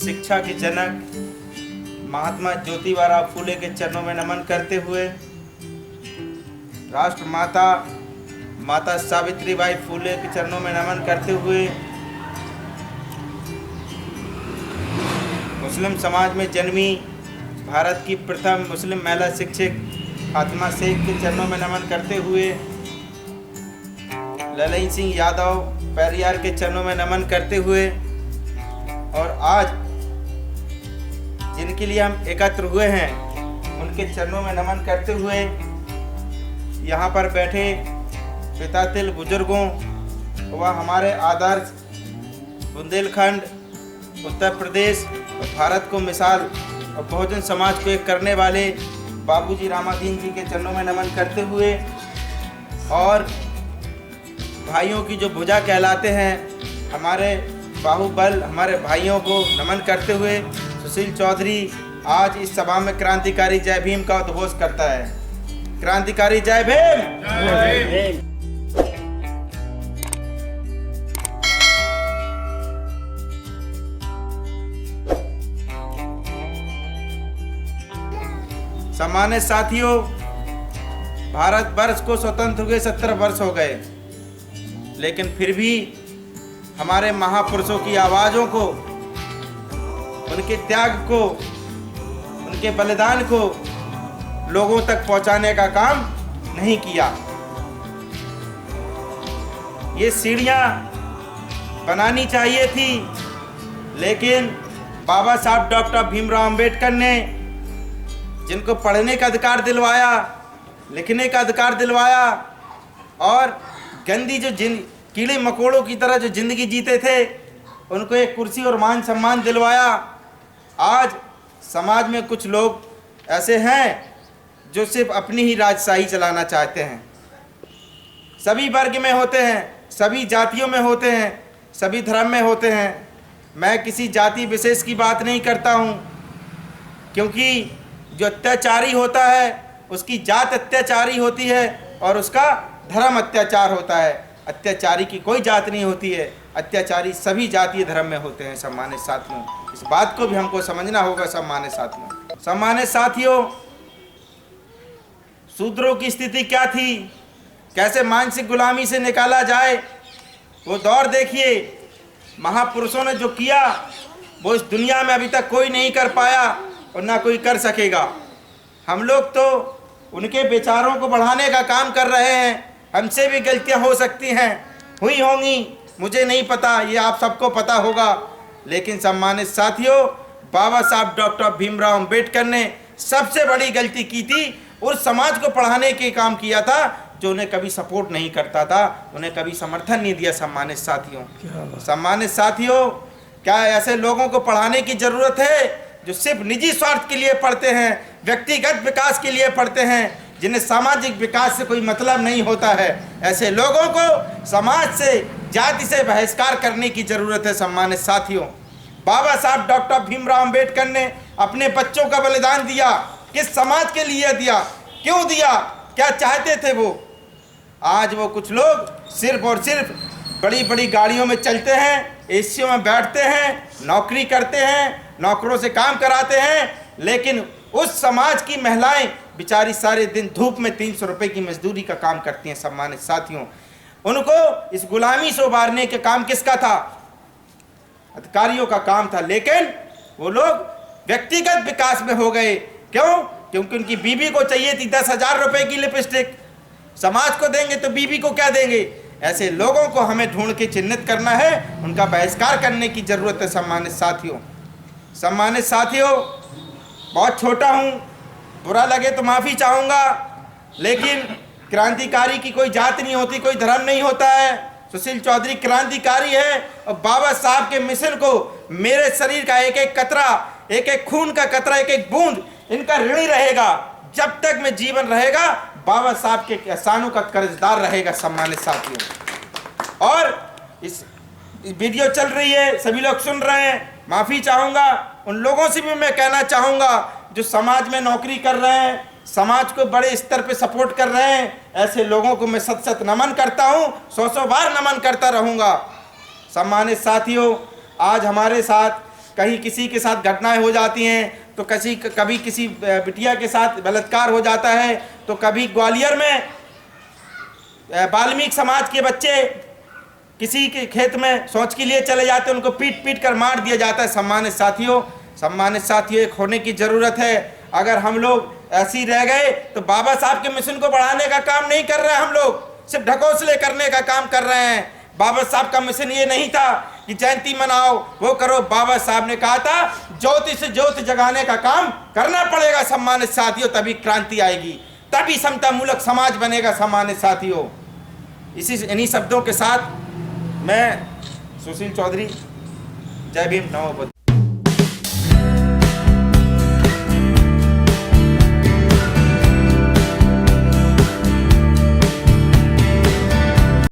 शिक्षा के जनक महात्मा ज्योतिबा फूले के चरणों में नमन करते हुए, राष्ट्र माता माता सावित्रीबाई फूले के चरणों में नमन करते हुए, मुस्लिम समाज में जन्मी भारत की प्रथम मुस्लिम महिला शिक्षक फातिमा शेख के चरणों में नमन करते हुए, ललन सिंह यादव पेरियार के चरणों में नमन करते हुए, और आज जिनके लिए हम एकत्र हुए हैं उनके चरणों में नमन करते हुए, यहाँ पर बैठे पितातिल बुजुर्गों व हमारे आदर्श बुंदेलखंड, उत्तर प्रदेश और भारत को मिसाल और बहुजन समाज को एक करने वाले बाबूजी रामाधीन जी के चरणों में नमन करते हुए, और भाइयों की जो भुजा कहलाते हैं हमारे बाहुबल हमारे भाइयों को नमन करते हुए, सुशील चौधरी आज इस सभा में क्रांतिकारी जय भीम का उद्घोष करता है। क्रांतिकारी जय भीम, जय भीम। सम्मानित साथियों, भारत वर्ष को स्वतंत्र हुए 70 वर्ष हो गए, लेकिन फिर भी हमारे महापुरुषों की आवाज़ों को, उनके त्याग को, उनके बलिदान को लोगों तक पहुंचाने का काम नहीं किया। ये सीढ़ियां बनानी चाहिए थी, लेकिन बाबा साहब डॉक्टर भीमराव अंबेडकर ने जिनको पढ़ने का अधिकार दिलवाया, लिखने का अधिकार दिलवाया, और गंदी जो कीड़े मकोड़ों की तरह जो जिंदगी जीते थे उनको एक कुर्सी और मान सम्मान दिलवाया। आज समाज में कुछ लोग ऐसे हैं जो सिर्फ अपनी ही राजशाही चलाना चाहते हैं। सभी वर्ग में होते हैं, सभी जातियों में होते हैं, सभी धर्म में होते हैं। मैं किसी जाति विशेष की बात नहीं करता हूँ, क्योंकि जो अत्याचारी होता है उसकी जात अत्याचारी होती है और उसका धर्म अत्याचार होता है। अत्याचारी की कोई जात नहीं होती है, अत्याचारी सभी जातीय धर्म में होते हैं। सम्मानित साथियों, इस बात को भी हमको समझना होगा। सम्मानित साथियों, शूद्रों की स्थिति क्या थी, कैसे मानसिक गुलामी से निकाला जाए, वो दौर देखिए। महापुरुषों ने जो किया वो इस दुनिया में अभी तक कोई नहीं कर पाया और ना कोई कर सकेगा। हम लोग तो उनके विचारों को बढ़ाने का काम कर रहे हैं। हमसे भी गलतियां हो सकती हैं, हुई होंगी, मुझे नहीं पता, ये आप सबको पता होगा। लेकिन सम्मानित साथियों, बाबा साहब डॉक्टर भीमराव अंबेडकर ने सबसे बड़ी गलती की थी, उस समाज को पढ़ाने के काम किया था जो उन्हें कभी सपोर्ट नहीं करता था, उन्हें कभी समर्थन नहीं दिया। सम्मानित साथियों, क्या ऐसे लोगों को पढ़ाने की ज़रूरत है जो सिर्फ निजी स्वार्थ के लिए पढ़ते हैं, व्यक्तिगत विकास के लिए पढ़ते हैं, जिन्हें सामाजिक विकास से कोई मतलब नहीं होता है? ऐसे लोगों को समाज से, जाति से बहिष्कार करने की ज़रूरत है। सम्मानित साथियों, बाबा साहब डॉक्टर भीमराव अंबेडकर ने अपने बच्चों का बलिदान दिया, किस समाज के लिए दिया, क्यों दिया, क्या चाहते थे वो? आज वो कुछ लोग सिर्फ और सिर्फ बड़ी बड़ी गाड़ियों में चलते हैं, एसियों में बैठते हैं, नौकरी करते हैं, नौकरों से काम कराते हैं, लेकिन उस समाज की महिलाएं बेचारी सारे दिन धूप में 300 रुपये की मजदूरी का काम करती हैं। सम्मानित साथियों, उनको इस गुलामी से उबारने का काम किसका था? अधिकारियों का काम था। लेकिन वो लोग व्यक्तिगत विकास में हो गए। क्यों? क्योंकि उनकी बीवी को चाहिए थी 10,000 रुपये की लिपस्टिक। समाज को देंगे तो बीवी को क्या देंगे? ऐसे लोगों को हमें ढूंढ के चिन्हित करना है, उनका बहिष्कार करने की ज़रूरत है। सम्मानित साथियों, बहुत छोटा हूँ, बुरा लगे तो माफ़ी चाहूँगा, लेकिन क्रांतिकारी की कोई जात नहीं होती, कोई धर्म नहीं होता है। सुशील चौधरी क्रांतिकारी है और बाबा साहब के मिशन को मेरे शरीर का एक एक कतरा, एक एक खून का कतरा, एक एक बूंद इनका ऋणी रहेगा। जब तक मैं जीवन रहेगा, बाबा साहब के एहसानों का कर्जदार रहेगा। सम्मानित साथियों, और इस वीडियो चल रही है, सभी लोग सुन रहे हैं, माफ़ी चाहूँगा। उन लोगों से भी मैं कहना चाहूँगा जो समाज में नौकरी कर रहे हैं, समाज को बड़े स्तर पे सपोर्ट कर रहे हैं, ऐसे लोगों को मैं सत सत नमन करता हूँ, 100 बार नमन करता रहूँगा। सम्मानित साथियों, आज हमारे साथ कहीं किसी के साथ घटनाएं हो जाती हैं, तो कभी किसी बिटिया के साथ बलात्कार हो जाता है, तो कभी ग्वालियर में वाल्मीकि समाज के बच्चे किसी के खेत में शौच के लिए चले जाते हैं, उनको पीट पीट कर मार दिया जाता है। सम्मानित साथियों, एक होने की ज़रूरत है। अगर हम लोग ऐसे ही रह गए तो बाबा साहब के मिशन को बढ़ाने का काम नहीं कर रहे हैं, हम लोग सिर्फ ढकोसले करने का काम कर रहे हैं। बाबा साहब का मिशन ये नहीं था कि जयंती मनाओ, वो करो। बाबा साहब ने कहा था ज्योति से ज्योति जगाने का काम करना पड़ेगा सम्मानित साथियों, तभी क्रांति आएगी, तभी समता मूलक समाज बनेगा सम्मानित साथियों। इन्हीं शब्दों के साथ मैं सुशील चौधरी, जय भीम, नमो बुद्ध।